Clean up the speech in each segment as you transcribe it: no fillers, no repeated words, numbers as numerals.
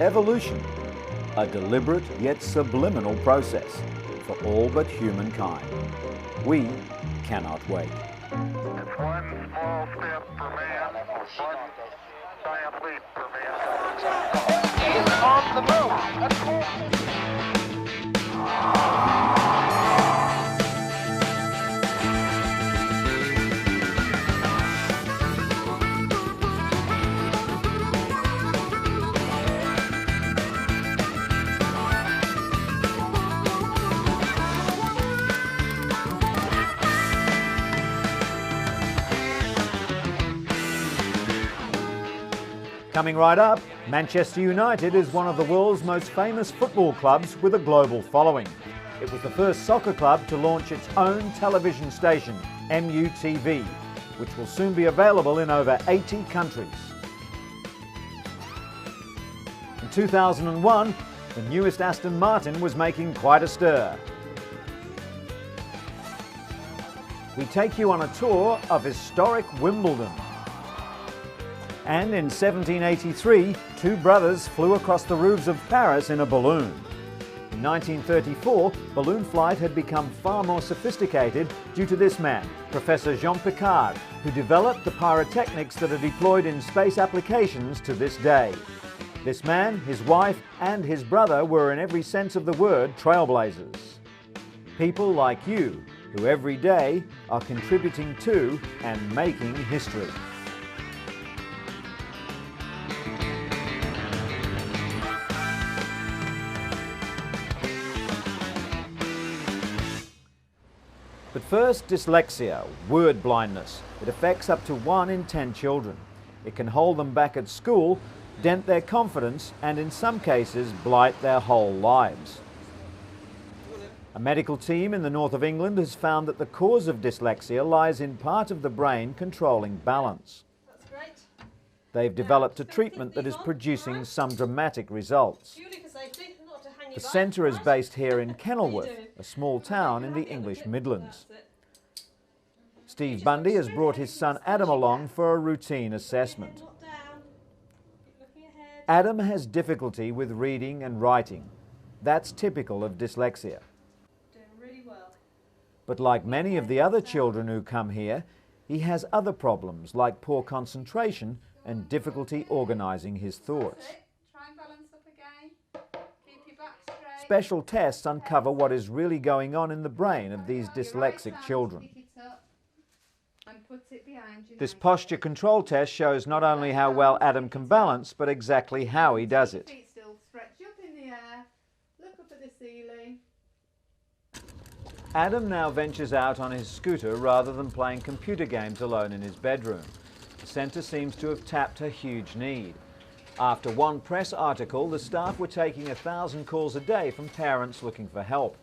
Evolution, a deliberate yet subliminal process for all but humankind. We cannot wait. It's one small step for man, one giant leap for mankind. He's on the move. Coming right up, Manchester United is one of the world's most famous football clubs with a global following. It was the first soccer club to launch its own television station, MUTV, which will soon be available in over 80 countries. In 2001, the newest Aston Martin was making quite a stir. We take you on a tour of historic Wimbledon. And in 1783, two brothers flew across the roofs of Paris in a balloon. In 1934, balloon flight had become far more sophisticated due to this man, Professor Jean Piccard, who developed the pyrotechnics that are deployed in space applications to this day. This man, his wife, and his brother were, in every sense of the word, trailblazers. People like you, who every day are contributing to and making history. But first, dyslexia, word blindness. It affects up to 1 in 10 children. It can hold them back at school, dent their confidence, and in some cases blight their whole lives. A medical team in the north of England has found that the cause of dyslexia lies in part of the brain controlling balance. That's great. They've developed a treatment that is producing some dramatic results. The centre is based here in Kenilworth, a small town in the English Midlands. Steve Bundy has brought his son Adam along for a routine assessment. Adam has difficulty with reading and writing. That's typical of dyslexia. But like many of the other children who come here, he has other problems like poor concentration and difficulty organising his thoughts. Special tests uncover what is really going on in the brain of these dyslexic children. This posture control test shows not only how well Adam can balance, but exactly how he does it. Adam now ventures out on his scooter rather than playing computer games alone in his bedroom. The centre seems to have tapped a huge need. After one press article, the staff were taking 1,000 calls a day from parents looking for help.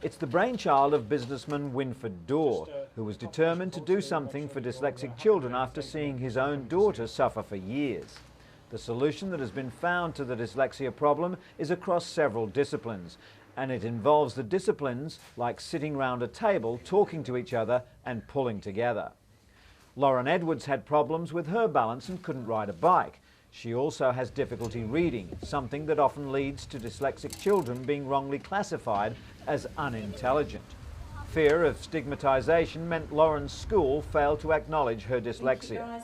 It's the brainchild of businessman Winford Dorr, who was determined to do something for dyslexic children after seeing his own daughter suffer for years. The solution that has been found to the dyslexia problem is across several disciplines, and it involves the disciplines like sitting round a table, talking to each other and pulling together. Lauren Edwards had problems with her balance and couldn't ride a bike. She also has difficulty reading, something that often leads to dyslexic children being wrongly classified as unintelligent. Fear of stigmatisation meant Lauren's school failed to acknowledge her dyslexia.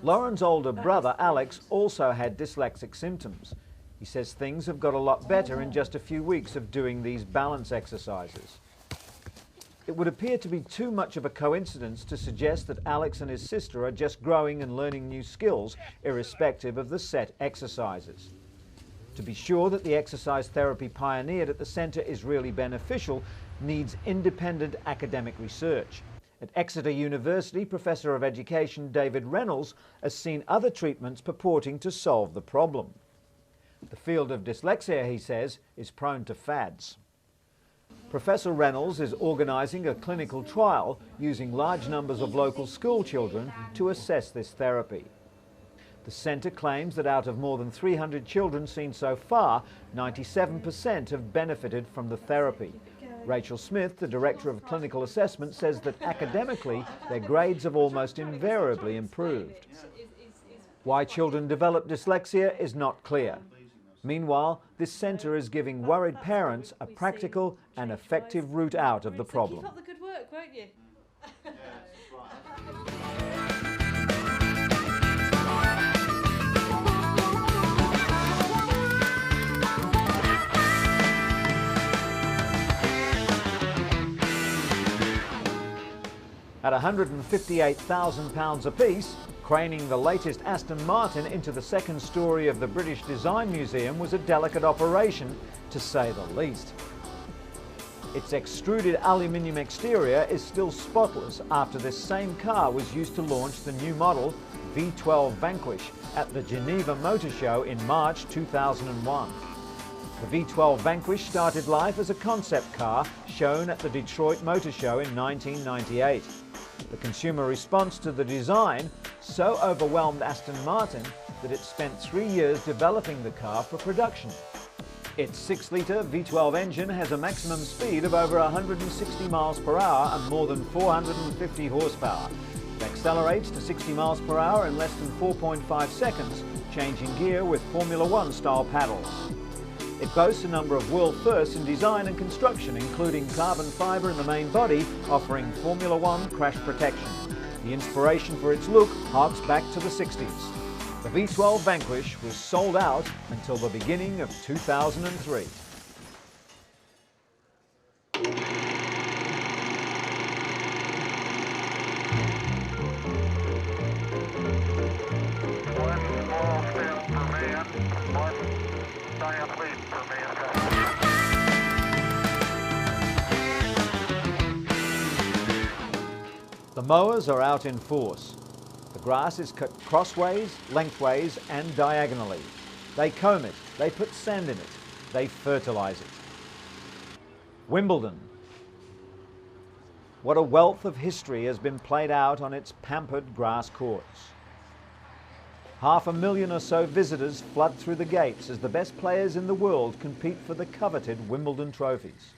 Lauren's older brother, Alex, also had dyslexic symptoms. He says things have got a lot better in just a few weeks of doing these balance exercises. It would appear to be too much of a coincidence to suggest that Alex and his sister are just growing and learning new skills, irrespective of the set exercises. To be sure that the exercise therapy pioneered at the centre is really beneficial needs independent academic research. At Exeter University, Professor of Education David Reynolds has seen other treatments purporting to solve the problem. The field of dyslexia, he says, is prone to fads. Professor Reynolds is organising a clinical trial using large numbers of local school children to assess this therapy. The centre claims that out of more than 300 children seen so far, 97% have benefited from the therapy. Rachel Smith, the Director of Clinical Assessment, says that academically their grades have almost invariably improved. Why children develop dyslexia is not clear. Meanwhile, this centre is giving worried parents a practical and effective route out of the problem. Keep up the good work, won't you? At £158,000 apiece, craning the latest Aston Martin into the second story of the British Design Museum was a delicate operation, to say the least. Its extruded aluminium exterior is still spotless after this same car was used to launch the new model V12 Vanquish at the Geneva Motor Show in March 2001. The V12 Vanquish started life as a concept car shown at the Detroit Motor Show in 1998. The consumer response to the design so overwhelmed Aston Martin that it spent 3 years developing the car for production. Its 6-litre V12 engine has a maximum speed of over 160 miles per hour and more than 450 horsepower. It accelerates to 60 miles per hour in less than 4.5 seconds, changing gear with Formula One style paddles. It boasts a number of world firsts in design and construction, including carbon fibre in the main body, offering Formula One crash protection. The inspiration for its look harks back to the 60s. The V12 Vanquish was sold out until the beginning of 2003. One small step for man, one giant leap for mankind. The mowers are out in force. The grass is cut crossways, lengthways and diagonally. They comb it, they put sand in it, they fertilise it. Wimbledon. What a wealth of history has been played out on its pampered grass courts. 500,000 or so visitors flood through the gates as the best players in the world compete for the coveted Wimbledon trophies.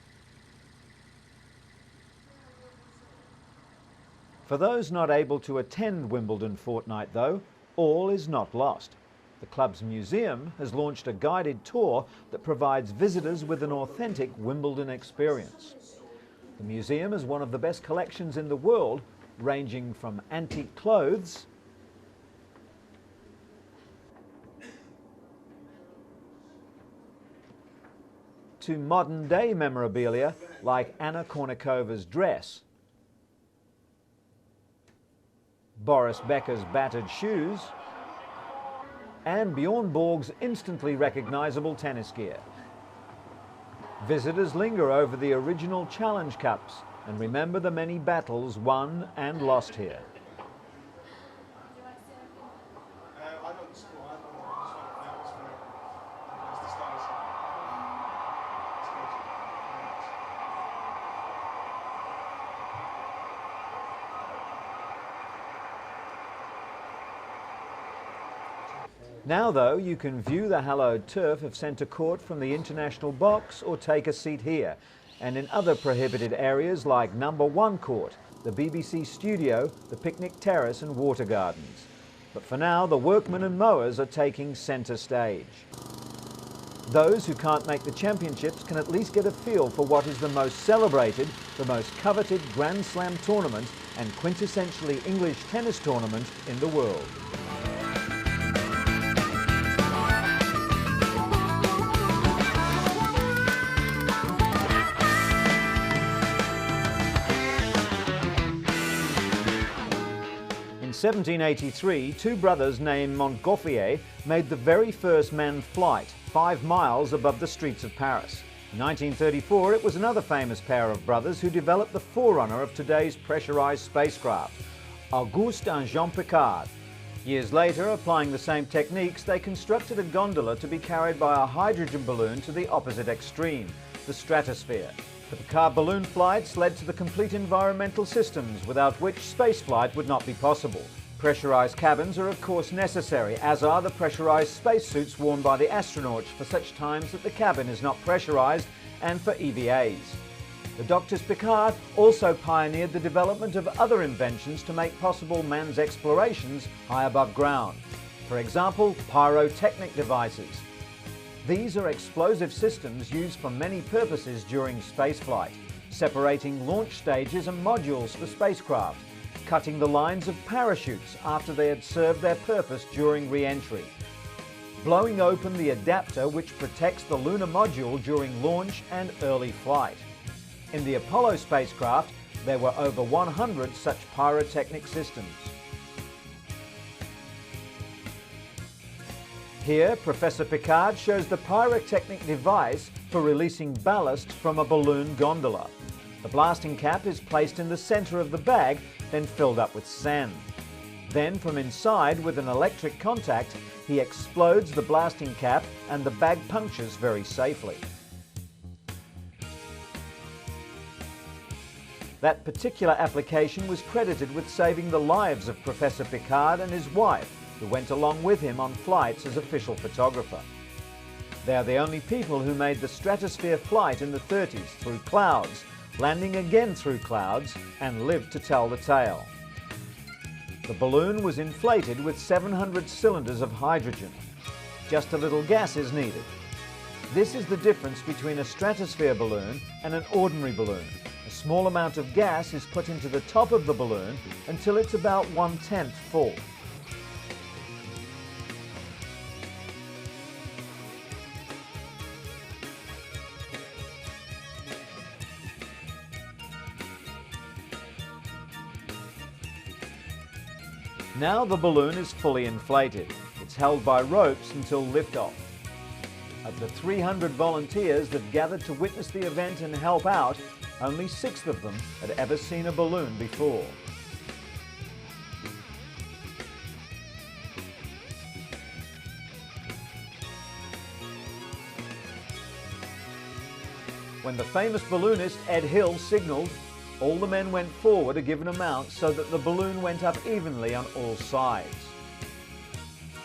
For those not able to attend Wimbledon fortnight though, all is not lost. The club's museum has launched a guided tour that provides visitors with an authentic Wimbledon experience. The museum is one of the best collections in the world, ranging from antique clothes to modern-day memorabilia like Anna Kournikovas' dress, Boris Becker's battered shoes, and Bjorn Borg's instantly recognisable tennis gear. Visitors linger over the original Challenge Cups and remember the many battles won and lost here. Now though, you can view the hallowed turf of Centre Court from the international box or take a seat here, and in other prohibited areas like number 1 court, the BBC studio, the picnic terrace and water gardens. But for now, the workmen and mowers are taking centre stage. Those who can't make the championships can at least get a feel for what is the most celebrated, the most coveted Grand Slam tournament and quintessentially English tennis tournament in the world. In 1783, two brothers named Montgolfier made the very first manned flight, 5 miles above the streets of Paris. In 1934, it was another famous pair of brothers who developed the forerunner of today's pressurized spacecraft, Auguste and Jean Piccard. Years later, applying the same techniques, they constructed a gondola to be carried by a hydrogen balloon to the opposite extreme, the stratosphere. The Piccard balloon flights led to the complete environmental systems without which spaceflight would not be possible. Pressurized cabins are of course necessary, as are the pressurized spacesuits worn by the astronauts for such times that the cabin is not pressurized, and for EVAs. The Doctors Piccard also pioneered the development of other inventions to make possible man's explorations high above ground. For example, pyrotechnic devices. These are explosive systems used for many purposes during spaceflight, separating launch stages and modules for spacecraft, cutting the lines of parachutes after they had served their purpose during re-entry, blowing open the adapter which protects the lunar module during launch and early flight. In the Apollo spacecraft, there were over 100 such pyrotechnic systems. Here, Professor Piccard shows the pyrotechnic device for releasing ballast from a balloon gondola. The blasting cap is placed in the center of the bag, then filled up with sand. Then, from inside, with an electric contact, he explodes the blasting cap and the bag punctures very safely. That particular application was credited with saving the lives of Professor Piccard and his wife, who went along with him on flights as official photographer. They are the only people who made the stratosphere flight in the 30s through clouds, landing again through clouds, and lived to tell the tale. The balloon was inflated with 700 cylinders of hydrogen. Just a little gas is needed. This is the difference between a stratosphere balloon and an ordinary balloon. A small amount of gas is put into the top of the balloon until it's about 1/10 full. Now the balloon is fully inflated. It's held by ropes until liftoff. Of the 300 volunteers that gathered to witness the event and help out, only 6 of them had ever seen a balloon before. When the famous balloonist Ed Hill signaled, all the men went forward a given amount so that the balloon went up evenly on all sides.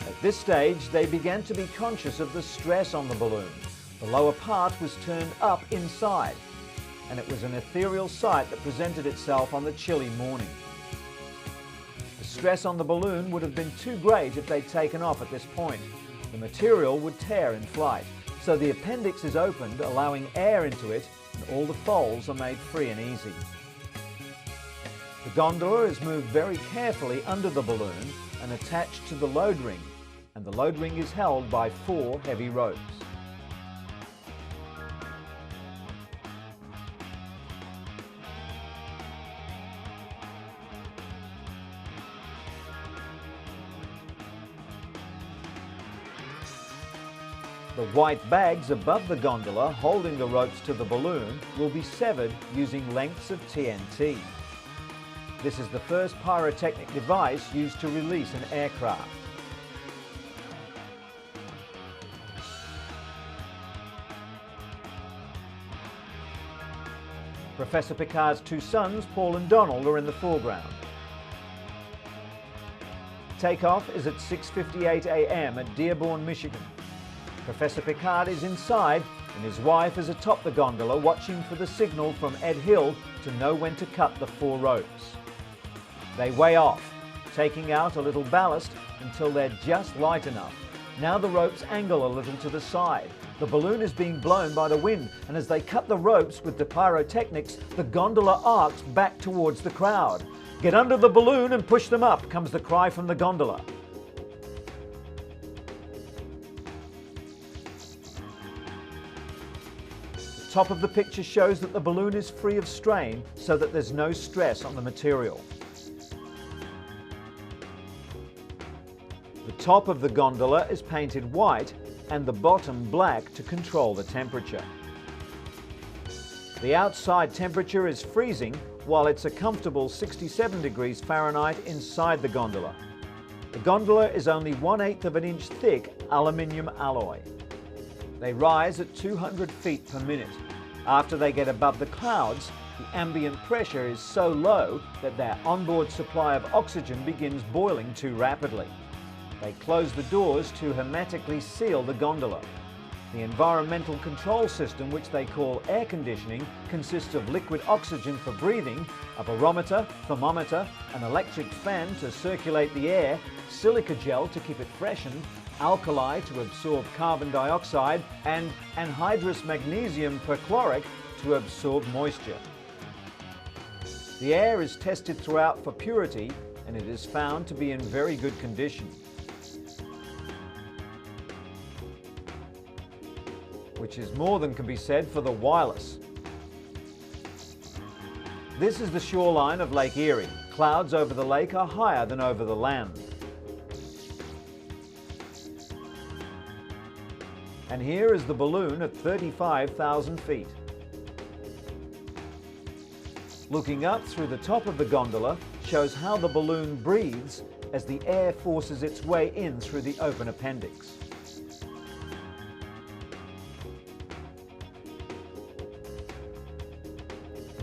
At this stage, they began to be conscious of the stress on the balloon. The lower part was turned up inside, and it was an ethereal sight that presented itself on the chilly morning. The stress on the balloon would have been too great if they'd taken off at this point. The material would tear in flight, so the appendix is opened, allowing air into it, and all the folds are made free and easy. The gondola is moved very carefully under the balloon and attached to the load ring, and the load ring is held by 4 heavy ropes. The white bags above the gondola holding the ropes to the balloon will be severed using lengths of TNT. This is the first pyrotechnic device used to release an aircraft. Professor Piccard's 2 sons, Paul and Donald, are in the foreground. Takeoff is at 6:58 a.m. at Dearborn, Michigan. Professor Piccard is inside and his wife is atop the gondola watching for the signal from Ed Hill to know when to cut the 4 ropes. They weigh off, taking out a little ballast until they're just light enough. Now the ropes angle a little to the side. The balloon is being blown by the wind, and as they cut the ropes with the pyrotechnics, the gondola arcs back towards the crowd. "Get under the balloon and push them up," comes the cry from the gondola. The top of the picture shows that the balloon is free of strain so that there's no stress on the material. The top of the gondola is painted white and the bottom black to control the temperature. The outside temperature is freezing while it's a comfortable 67 degrees Fahrenheit inside the gondola. The gondola is only 1/8 of an inch thick aluminium alloy. They rise at 200 feet per minute. After they get above the clouds, The ambient pressure is so low that their onboard supply of oxygen begins boiling too rapidly. They close the doors to hermetically seal the gondola. The environmental control system, which they call air conditioning, consists of liquid oxygen for breathing, a barometer, thermometer, an electric fan to circulate the air, silica gel to keep it freshened, alkali to absorb carbon dioxide, and anhydrous magnesium perchlorate to absorb moisture. The air is tested throughout for purity, and it is found to be in very good condition. Which is more than can be said for the wireless. This is the shoreline of Lake Erie. Clouds over the lake are higher than over the land. And here is the balloon at 35,000 feet. Looking up through the top of the gondola shows how the balloon breathes as the air forces its way in through the open appendix.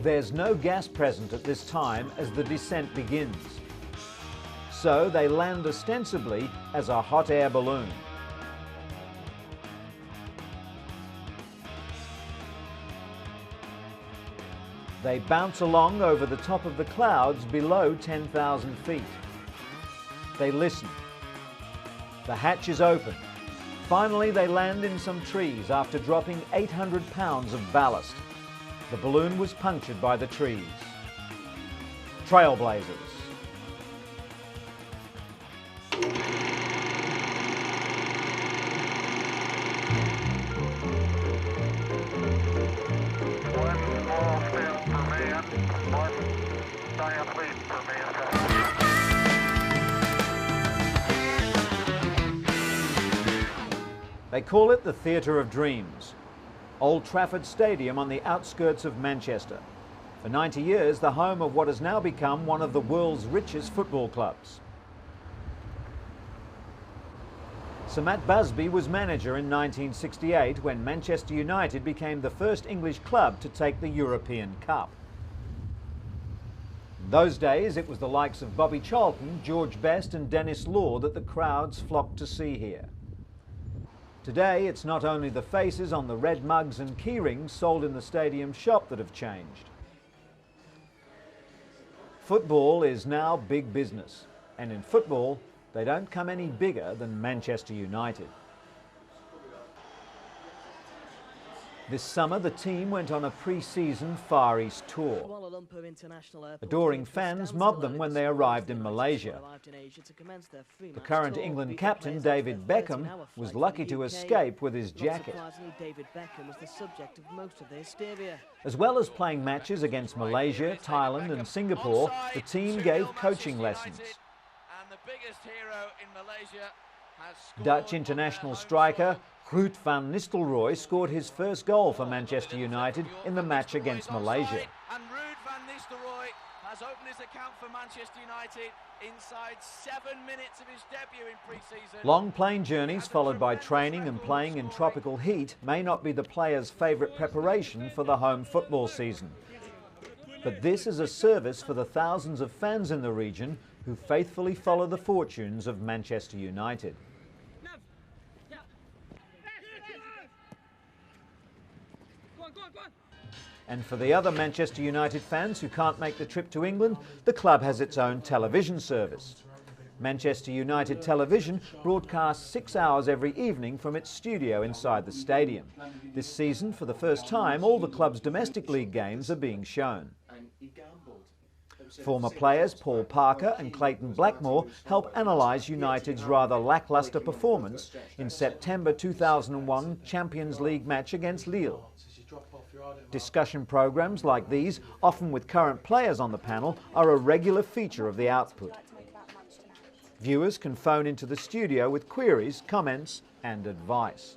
There's no gas present at this time as the descent begins. So they land ostensibly as a hot air balloon. They bounce along over the top of the clouds below 10,000 feet. They listen. The hatch is open. Finally, they land in some trees after dropping 800 pounds of ballast. The balloon was punctured by the trees. Trailblazers. One small step for man, one giant leap for mankind. They call it the Theatre of Dreams. Old Trafford Stadium on the outskirts of Manchester. For 90 years, the home of what has now become one of the world's richest football clubs. Sir Matt Busby was manager in 1968 when Manchester United became the first English club to take the European Cup. In those days, it was the likes of Bobby Charlton, George Best and Dennis Law that the crowds flocked to see here. Today, it's not only the faces on the red mugs and keyrings sold in the stadium shop that have changed. Football is now big business, and in football, they don't come any bigger than Manchester United. This summer, the team went on a pre-season Far East tour. Adoring fans mobbed them when they arrived in Malaysia. The current England captain, David Beckham, was lucky to escape with his jacket. As well as playing matches against Malaysia, Thailand and Singapore, the team gave coaching lessons. Dutch international striker Ruud van Nistelrooy scored his first goal for Manchester United in the match against Malaysia. And Ruud van Nistelrooy has opened his account for Manchester United inside 7 minutes of his debut in pre-season. Long plane journeys followed by training and playing in tropical heat may not be the player's favourite preparation for the home football season. But this is a service for the thousands of fans in the region who faithfully follow the fortunes of Manchester United. And for the other Manchester United fans who can't make the trip to England, the club has its own television service. Manchester United Television broadcasts 6 hours every evening from its studio inside the stadium. This season, for the first time, all the club's domestic league games are being shown. Former players Paul Parker and Clayton Blackmore help analyse United's rather lacklustre performance in September 2001 Champions League match against Lille. Discussion programmes like these, often with current players on the panel, are a regular feature of the output. Viewers can phone into the studio with queries, comments and advice.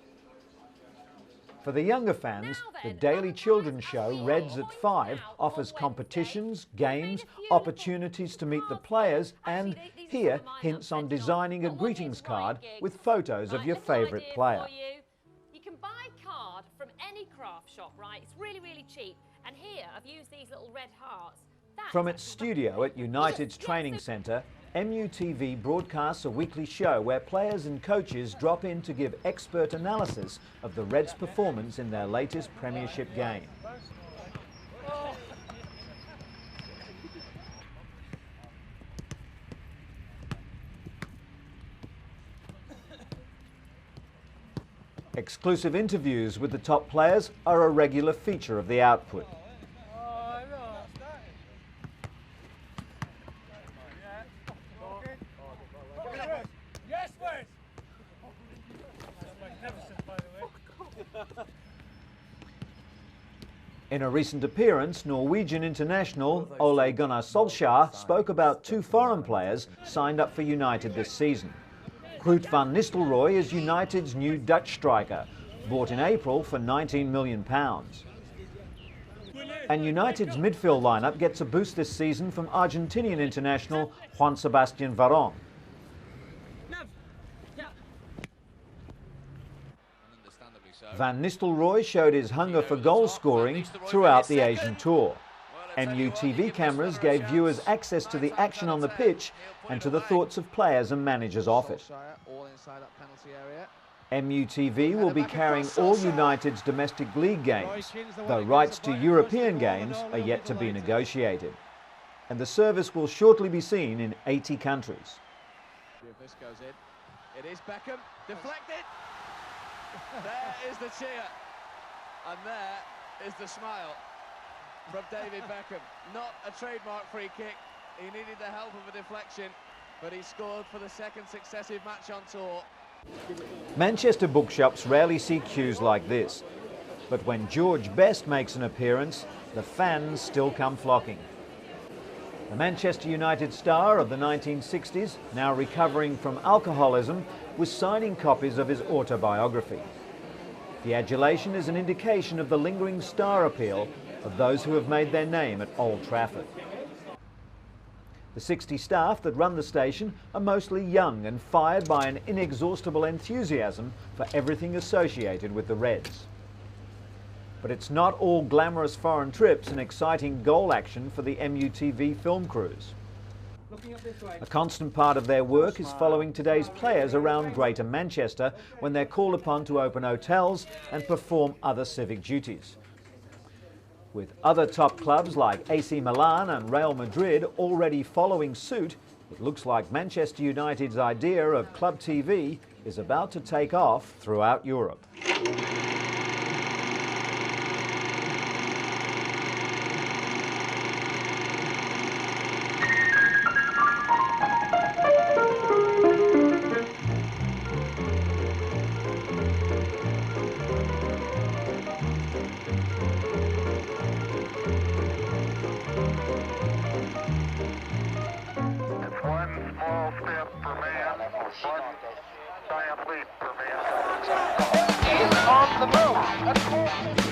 For the younger fans, the daily children's show Reds at 5 offers competitions, games, opportunities to meet the players and, here, hints on designing a greetings card with photos of your favourite player. You can buy a card from any craft shop, right? It's really, really cheap. And here, I've used these little red hearts. From its studio at United's training centre, MUTV broadcasts a weekly show where players and coaches drop in to give expert analysis of the Reds' performance in their latest Premiership game. Exclusive interviews with the top players are a regular feature of the output. In a recent appearance, Norwegian international Ole Gunnar Solskjaer spoke about two foreign players signed up for United this season. Ruud van Nistelrooy is United's new Dutch striker, bought in April for £19 million. And United's midfield lineup gets a boost this season from Argentinian international Juan Sebastian Varane. Van Nistelrooy showed his hunger for goal scoring throughout the Asian tour. MUTV cameras gave viewers access to the action on the pitch and to the thoughts of players and managers off it. MUTV will be carrying all United's domestic league games, though rights to European games are yet to be negotiated. And the service will shortly be seen in 80 countries. This goes in. It is Beckham, deflected. There is the cheer, and there is the smile from David Beckham. Not a trademark free kick. He needed the help of a deflection, but he scored for the second successive match on tour. Manchester bookshops rarely see cues like this, but when George Best makes an appearance, the fans still come flocking. The Manchester United star of the 1960s, now recovering from alcoholism, was signing copies of his autobiography. The adulation is an indication of the lingering star appeal of those who have made their name at Old Trafford. The 60 staff that run the station are mostly young and fired by an inexhaustible enthusiasm for everything associated with the Reds. But it's not all glamorous foreign trips and exciting goal action for the MUTV film crews. A constant part of their work is following today's players around Greater Manchester when they're called upon to open hotels and perform other civic duties. With other top clubs like AC Milan and Real Madrid already following suit, it looks like Manchester United's idea of club TV is about to take off throughout Europe. Small step for man, one giant leap for man. On the move.